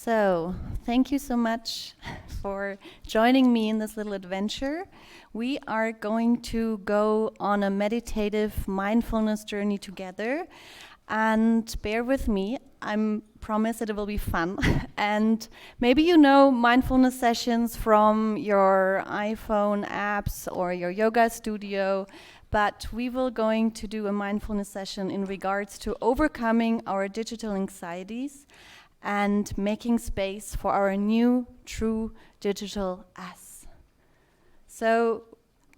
So, thank you so much for joining me in this little adventure. We are going to go on a meditative mindfulness journey together. And bear with me, I promise that it will be fun. And maybe you know mindfulness sessions from your iPhone apps or your yoga studio, but we will going to do a mindfulness session in regards to overcoming our digital anxieties and making space for our new, true digital us. So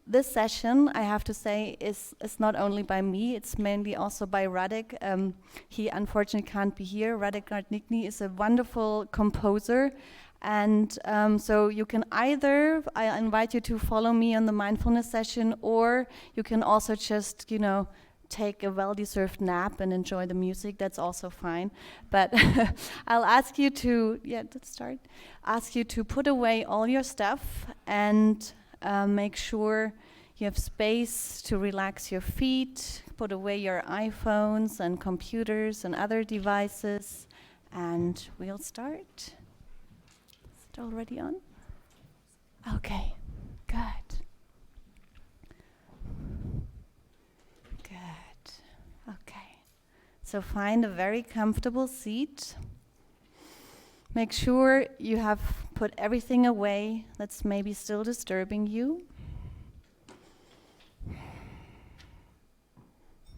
this session, I have to say, is not only by me, it's mainly also by Radek. He unfortunately can't be here. Radek Rudnicki is a wonderful composer. And so you can either, I invite you to follow me on the mindfulness session, or you can also just, take a well-deserved nap and enjoy the music. That's also fine. But I'll ask you to, let's start. Ask you to put away all your stuff and make sure you have space to relax your feet, put away your iPhones and computers and other devices, and we'll start. Is it already on? Okay, good. Okay, so find a very comfortable seat. Make sure you have put everything away that's maybe still disturbing you.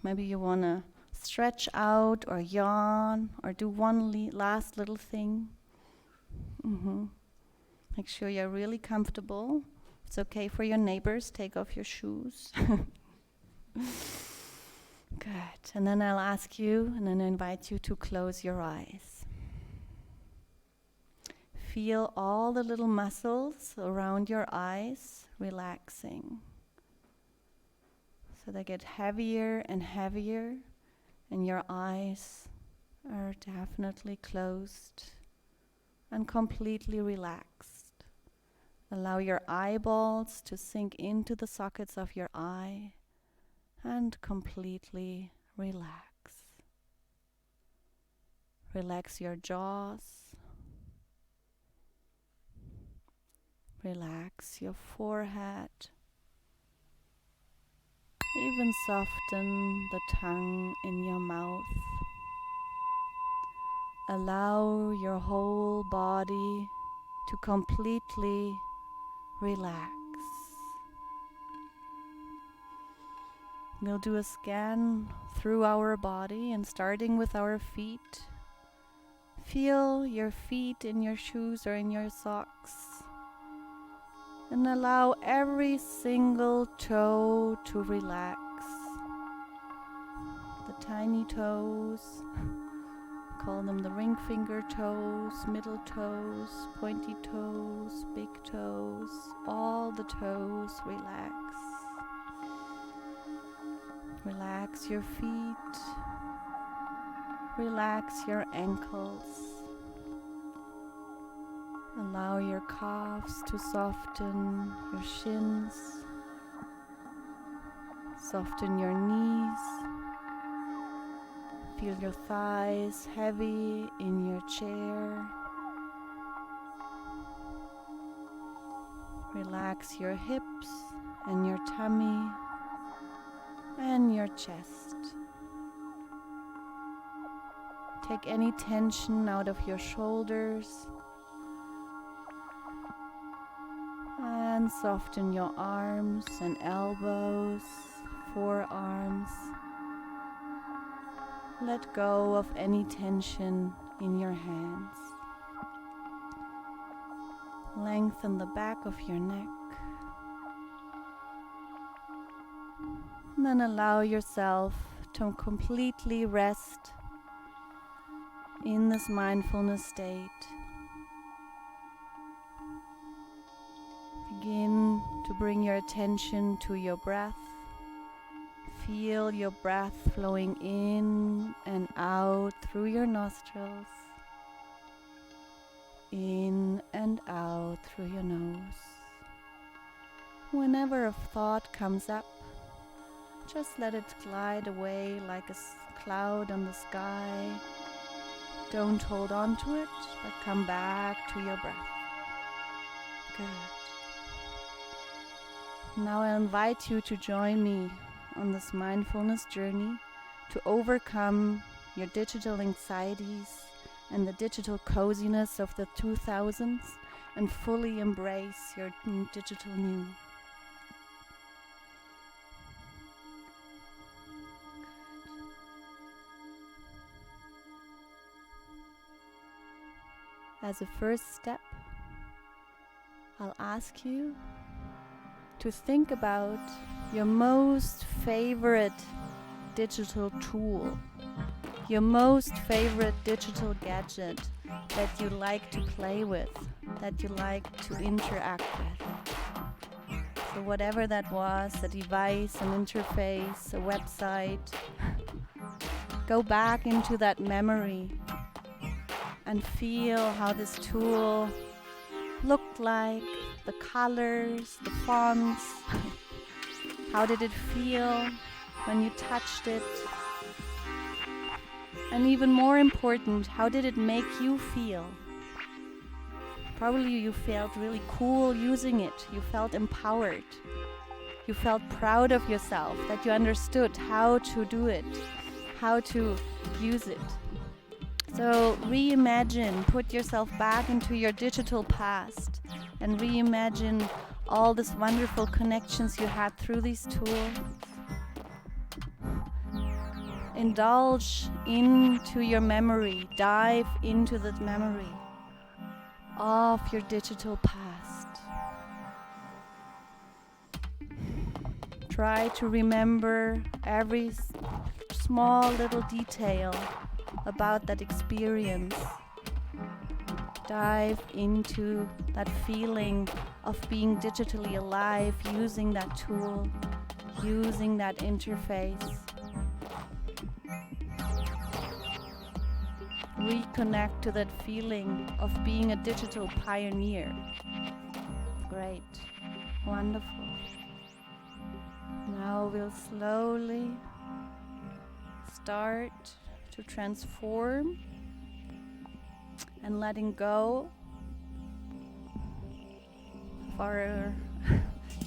Maybe you want to stretch out or yawn or do one last little thing. Make sure you're really comfortable. It's okay for your neighbors. Take off your shoes. Good. And then I'll ask you and then invite you to close your eyes. Feel all the little muscles around your eyes relaxing. So they get heavier and heavier, and your eyes are definitely closed and completely relaxed. Allow your eyeballs to sink into the sockets of your eye and completely relax. Relax your jaws. Relax your forehead. Even soften the tongue in your mouth. Allow your whole body to completely relax. We'll do a scan through our body and starting with our feet. Feel your feet in your shoes or in your socks. And allow every single toe to relax. The tiny toes, call them the ring finger toes, middle toes, pointy toes, big toes, all the toes relax. Relax your feet, relax your ankles. Allow your calves to soften, your shins, soften your knees. Feel your thighs heavy in your chair. Relax your hips and your tummy and your chest. Take any tension out of your shoulders and soften your arms and elbows, forearms. Let go of any tension in your hands. Lengthen the back of your neck. And then allow yourself to completely rest in this mindfulness state. Begin to bring your attention to your breath. Feel your breath flowing in and out through your nostrils. In and out through your nose. Whenever a thought comes up, just let it glide away like a cloud on the sky. Don't hold on to it, but come back to your breath. Good. Now I invite you to join me on this mindfulness journey to overcome your digital anxieties and the digital coziness of the 2000s and fully embrace your digital new. As a first step, I'll ask you to think about your most favorite digital tool, your most favorite digital gadget that you like to play with, that you like to interact with. So whatever that was, a device, an interface, a website, go back into that memory and feel how this tool looked like, the colors, the fonts. How did it feel when you touched it? And even more important, how did it make you feel? Probably you felt really cool using it. You felt empowered. You felt proud of yourself, that you understood how to do it, how to use it. So reimagine, put yourself back into your digital past and reimagine all these wonderful connections you had through these tools. Indulge into your memory, dive into that memory of your digital past. Try to remember every small little detail about that experience. Dive into that feeling of being digitally alive, using that tool, using that interface. Reconnect to that feeling of being a digital pioneer. Great. Wonderful. Now we'll slowly start to transform and letting go of our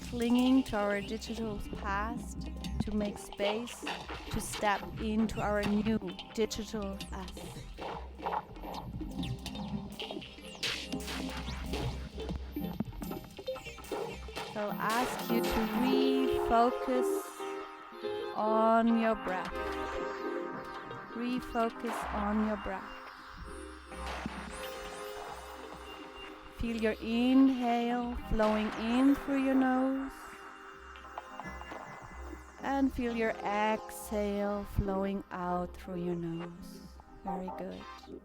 clinging to our digital past, to make space to step into our new digital us. So I'll ask you to refocus on your breath. Refocus on your breath. Feel your inhale flowing in through your nose and feel your exhale flowing out through your nose. Very good.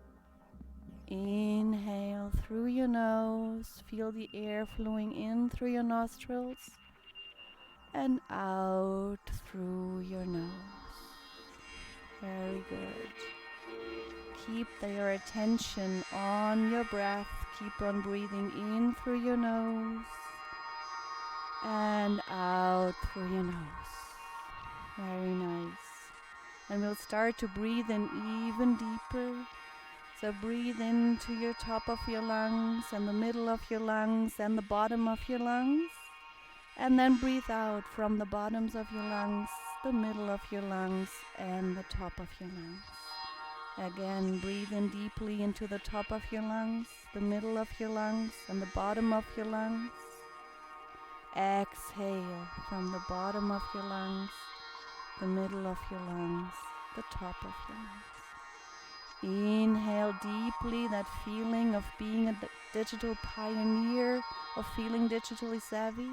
Inhale through your nose, feel the air flowing in through your nostrils and out through your nose. Very good. Keep your attention on your breath. Keep on breathing in through your nose and out through your nose. Very nice. And we'll start to breathe in even deeper. So breathe into your top of your lungs and the middle of your lungs and the bottom of your lungs. And then breathe out from the bottoms of your lungs, the middle of your lungs, and the top of your lungs. Again, breathe in deeply into the top of your lungs, the middle of your lungs, and the bottom of your lungs. Exhale from the bottom of your lungs, the middle of your lungs, the top of your lungs. Inhale deeply, that feeling of being a digital pioneer, of feeling digitally savvy.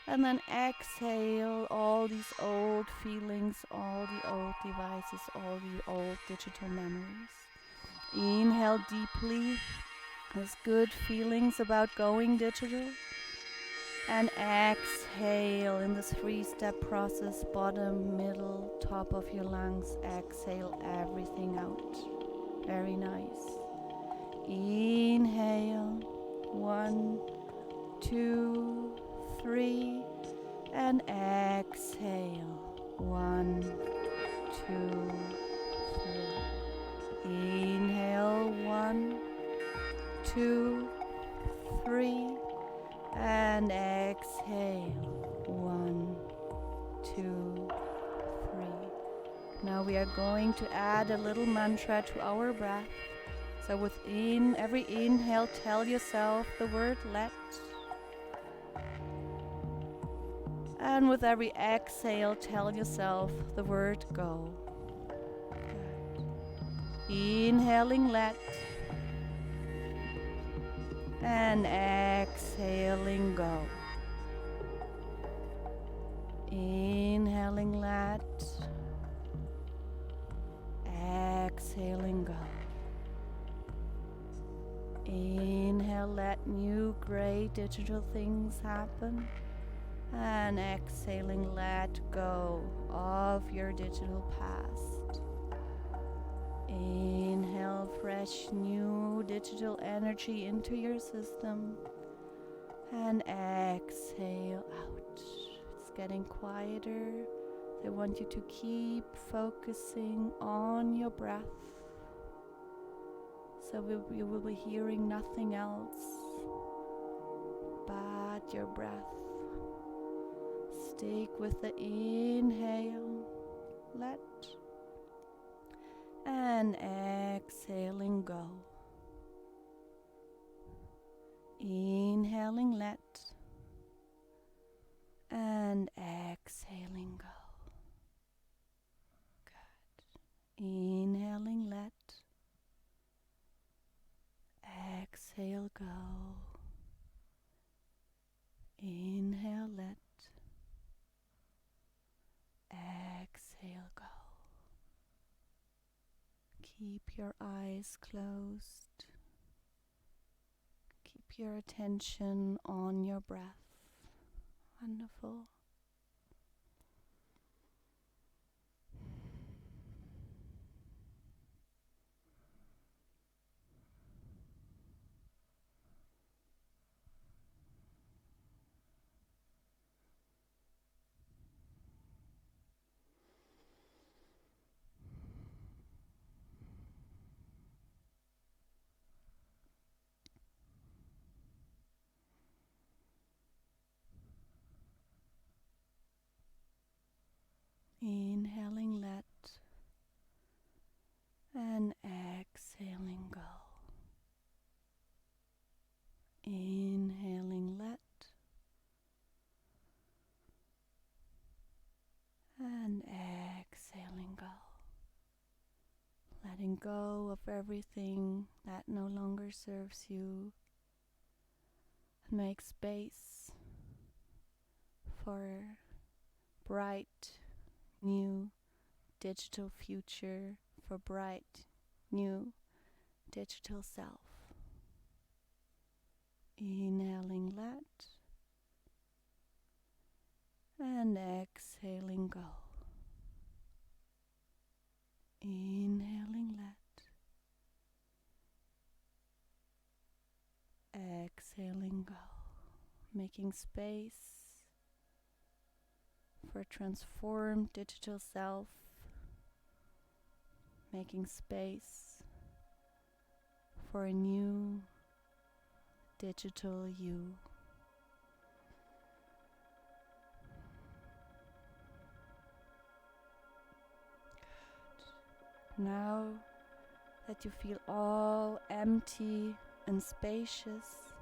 And then exhale all these old feelings, all the old devices, all the old digital memories. Inhale deeply, those good feelings about going digital. And exhale in this 3-step process, bottom, middle, top of your lungs. Exhale everything out. Very nice. Inhale, 1, 2, 3, and exhale, 1, 2, 3. Inhale 2, 3, and exhale. 1, 2, 3. Now we are going to add a little mantra to our breath. So within every inhale, tell yourself the word let. And with every exhale, tell yourself the word go. Good. Inhaling let. And exhaling go. Inhaling let. Exhaling go. Inhale, let new great digital things happen. And exhaling, let go of your digital past. Inhale fresh new digital energy into your system. And exhale out. It's getting quieter. I want you to keep focusing on your breath. So you will be hearing nothing else but your breath. Stick with the inhale, let, and exhaling go. Inhaling let, and exhaling go. Good. Inhaling let. Exhale, go. Inhale, let. Exhale, go. Keep your eyes closed. Keep your attention on your breath. Wonderful. Inhaling let and exhaling go. Inhaling let and exhaling go. Letting go of everything that no longer serves you. Make space for bright new digital future, for bright new digital self. Inhaling let and exhaling go. Inhaling let, exhaling go. Making space for transformed digital self, making space for a new digital you. Good. Now that you feel all empty and spacious,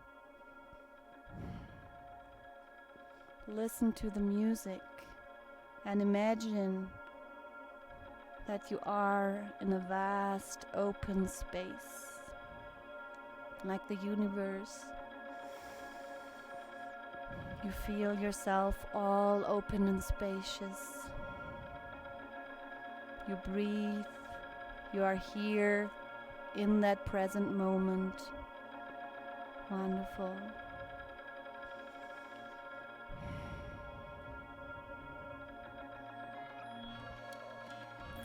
listen to the music and imagine that you are in a vast open space, like the universe. You feel yourself all open and spacious. You breathe. You are here in that present moment. Wonderful.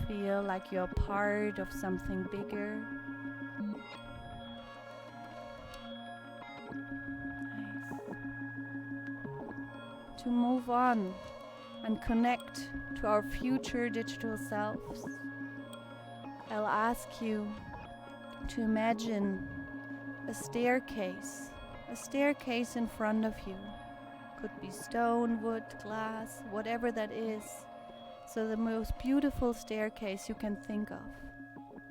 Feel like you're part of something bigger. Nice. To move on and connect to our future digital selves, I'll ask you to imagine a staircase in front of you. Could be stone, wood, glass, whatever that is. So the most beautiful staircase you can think of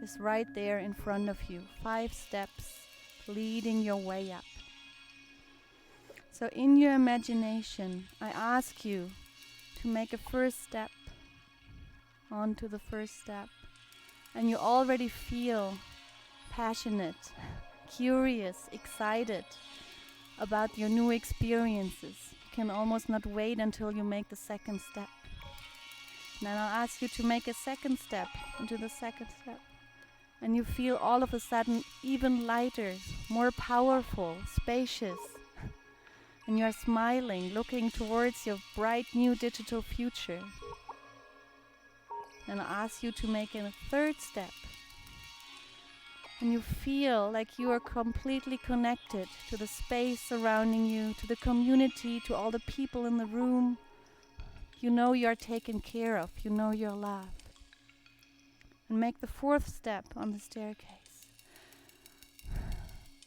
is right there in front of you. 5 steps leading your way up. So in your imagination, I ask you to make a first step onto the first step. And you already feel passionate, curious, excited about your new experiences. You can almost not wait until you make the second step. And then I'll ask you to make a second step into the second step. And you feel all of a sudden even lighter, more powerful, spacious. And you're smiling, looking towards your bright new digital future. And I'll ask you to make a third step. And you feel like you are completely connected to the space surrounding you, to the community, to all the people in the room. You know you're taken care of, you know you're loved. And make the fourth step on the staircase.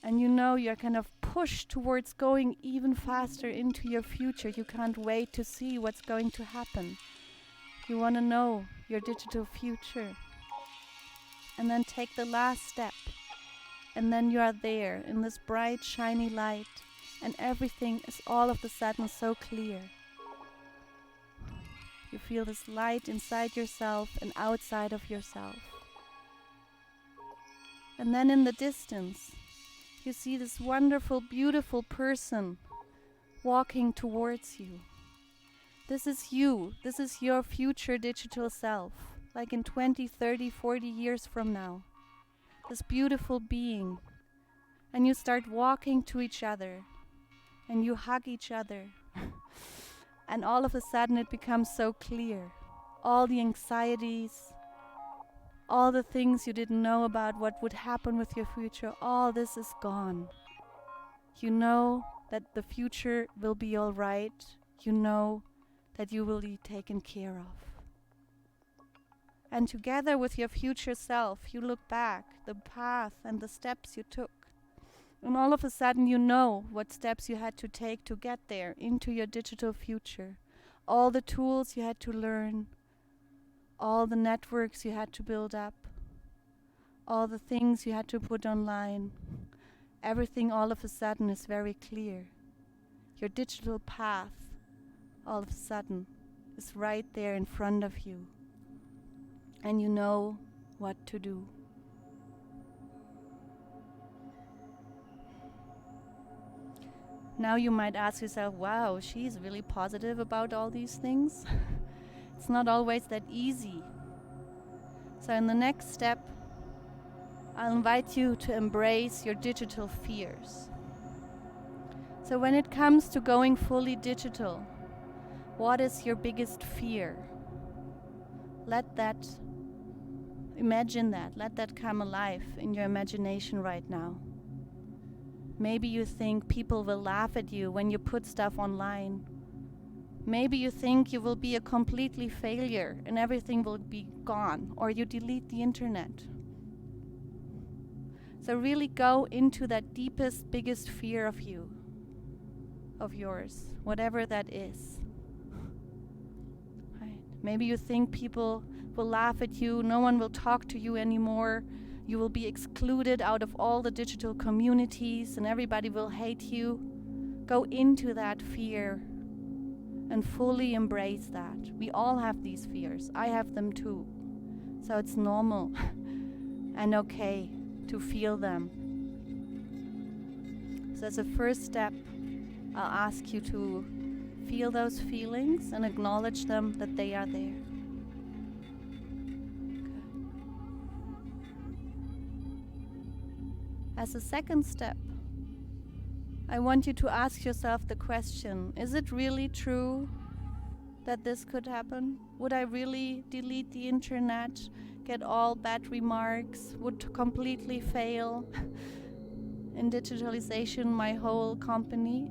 And you know you're kind of pushed towards going even faster into your future. You can't wait to see what's going to happen. You want to know your digital future. And then take the last step. And then you are there in this bright, shiny light. And everything is all of a sudden so clear. You feel this light inside yourself and outside of yourself. And then in the distance, you see this wonderful, beautiful person walking towards you. This is you. This is your future digital self, like in 20, 30, 40 years from now. This beautiful being. And you start walking to each other, and you hug each other. And all of a sudden it becomes so clear. All the anxieties, all the things you didn't know about what would happen with your future, all this is gone. You know that the future will be all right. You know that you will be taken care of. And together with your future self, you look back, the path and the steps you took. And all of a sudden you know what steps you had to take to get there into your digital future. All the tools you had to learn, all the networks you had to build up, all the things you had to put online. Everything all of a sudden is very clear. Your digital path all of a sudden is right there in front of you. And you know what to do. Now you might ask yourself, wow, she's really positive about all these things. It's not always that easy. So in the next step, I'll invite you to embrace your digital fears. So when it comes to going fully digital, what is your biggest fear? Imagine that, let that come alive in your imagination right now. Maybe you think people will laugh at you when you put stuff online. Maybe you think you will be a completely failure and everything will be gone, or you delete the internet. So really go into that deepest, biggest fear of yours, whatever that is. Right. Maybe you think people will laugh at you, no one will talk to you anymore, you will be excluded out of all the digital communities and everybody will hate you. Go into that fear and fully embrace that. We all have these fears. I have them too. So it's normal and okay to feel them. So as a first step, I'll ask you to feel those feelings and acknowledge them that they are there. As a second step, I want you to ask yourself the question, is it really true that this could happen? Would I really delete the internet, get all bad remarks, would completely fail in digitalization my whole company?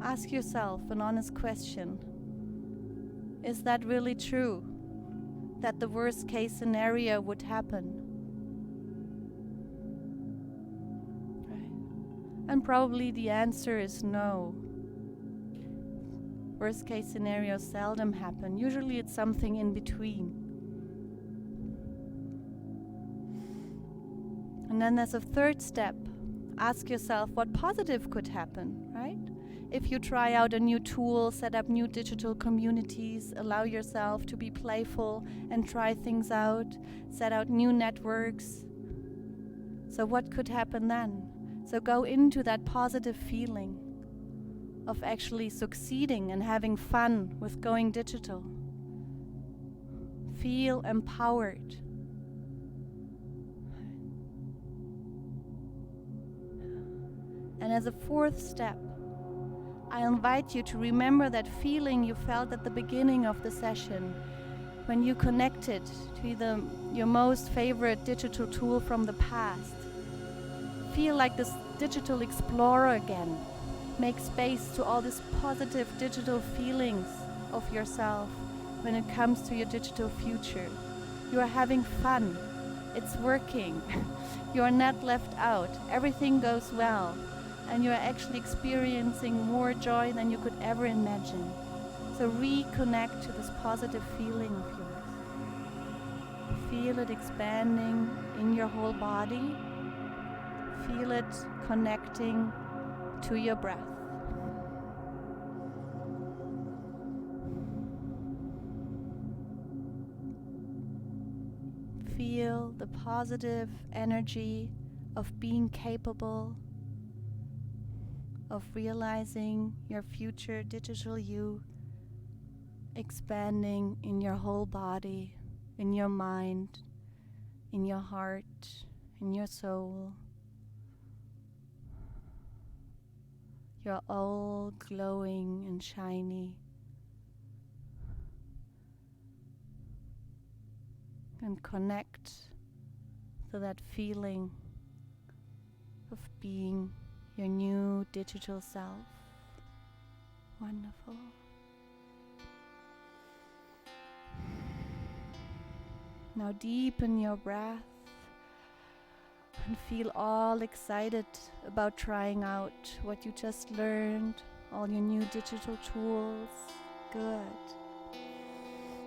Ask yourself an honest question. Is that really true? That the worst case scenario would happen? Right. And probably the answer is no. Worst case scenarios seldom happen. Usually it's something in between. And then there's a third step. Ask yourself what positive could happen, right? If you try out a new tool, set up new digital communities, allow yourself to be playful and try things out, set out new networks. So what could happen then? So go into that positive feeling of actually succeeding and having fun with going digital. Feel empowered. And as a fourth step, I invite you to remember that feeling you felt at the beginning of the session when you connected to your most favorite digital tool from the past. Feel like this digital explorer again. Make space to all these positive digital feelings of yourself when it comes to your digital future. You are having fun. It's working. You are not left out. Everything goes well. And you are actually experiencing more joy than you could ever imagine. So reconnect to this positive feeling of yours. Feel it expanding in your whole body. Feel it connecting to your breath. Feel the positive energy of being capable of realizing your future digital you expanding in your whole body, in your mind, in your heart, in your soul. You're all glowing and shiny. And connect to that feeling of being your new digital self. Wonderful. Now deepen your breath and feel all excited about trying out what you just learned, all your new digital tools. Good.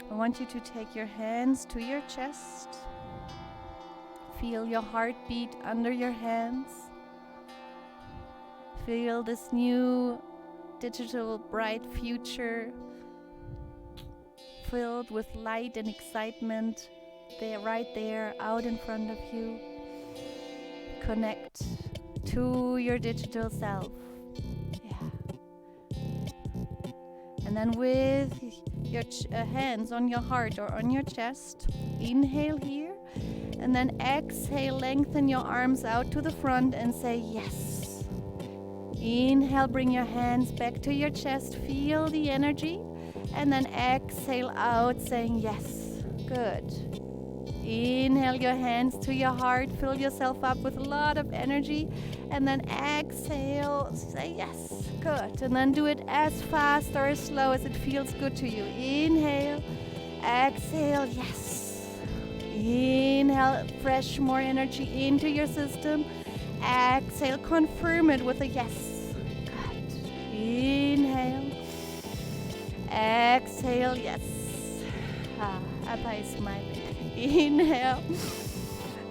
I want you to take your hands to your chest. Feel your heartbeat under your hands. Feel this new digital bright future filled with light and excitement. They're right there out in front of you. Connect to your digital self. Yeah. And then with your hands on your heart or on your chest, inhale here. And then exhale, lengthen your arms out to the front and say yes. Inhale, bring your hands back to your chest, feel the energy, and then exhale out saying yes. Good. Inhale your hands to your heart, fill yourself up with a lot of energy, and then exhale, say yes. Good. And then do it as fast or as slow as it feels good to you. Inhale, exhale, yes. Inhale, fresh, more energy into your system. Exhale, confirm it with a yes. Good. Inhale. Exhale, yes. Appa is smiling. Inhale.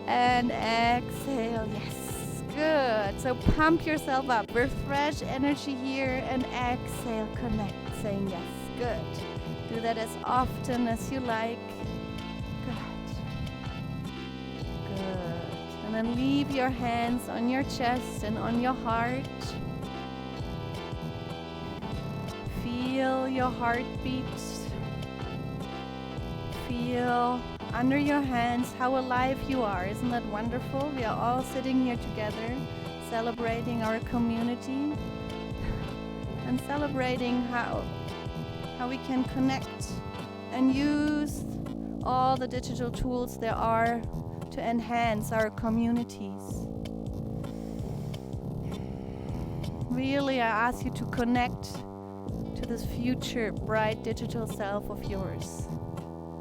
And exhale, yes. Good. So pump yourself up with fresh energy here and exhale, connect, saying yes. Good. Do that as often as you like. And then leave your hands on your chest and on your heart. Feel your heartbeat. Feel under your hands how alive you are. Isn't that wonderful? We are all sitting here together, celebrating our community and celebrating how we can connect and use all the digital tools there are to enhance our communities. Really, I ask you to connect to this future bright digital self of yours.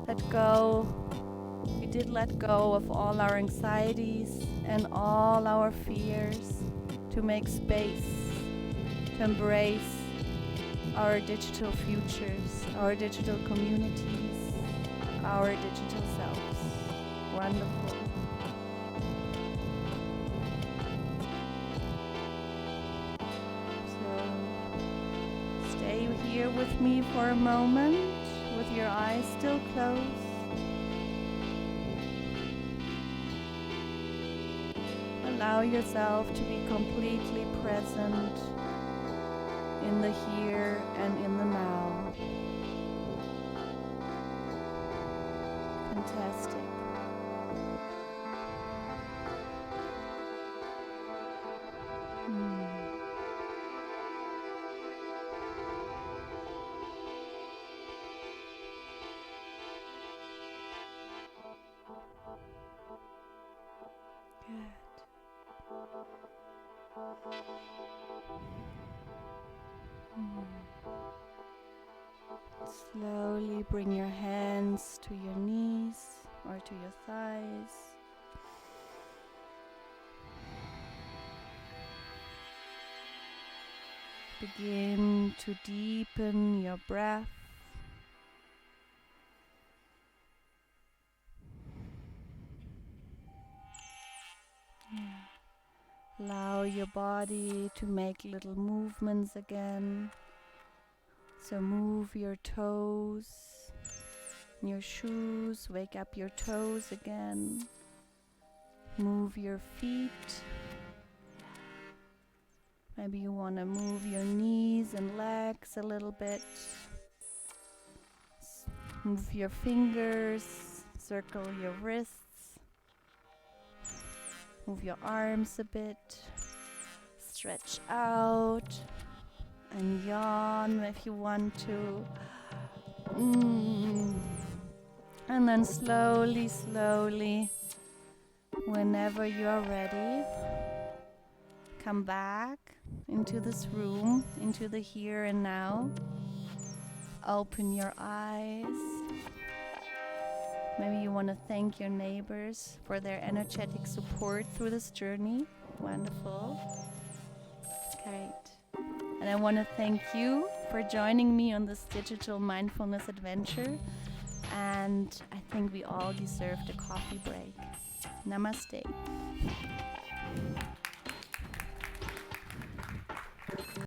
We did let go of all our anxieties and all our fears to make space, to embrace our digital futures, our digital communities, our digital selves. Wonderful. So stay here with me for a moment with your eyes still closed. Allow yourself to be completely present in the here and in the now. Fantastic. Slowly bring your hands to your knees or to your thighs. Begin to deepen your breath. Allow your body to make little movements again. So move your toes, your shoes, wake up your toes again. Move your feet. Maybe you want to move your knees and legs a little bit. Move your fingers, circle your wrists. Move your arms a bit. Stretch out. And yawn if you want to. And then slowly, slowly, whenever you're ready, come back into this room, into the here and now. Open your eyes. Maybe you want to thank your neighbors for their energetic support through this journey. Wonderful. Great. And I want to thank you for joining me on this digital mindfulness adventure. And I think we all deserved a coffee break. Namaste.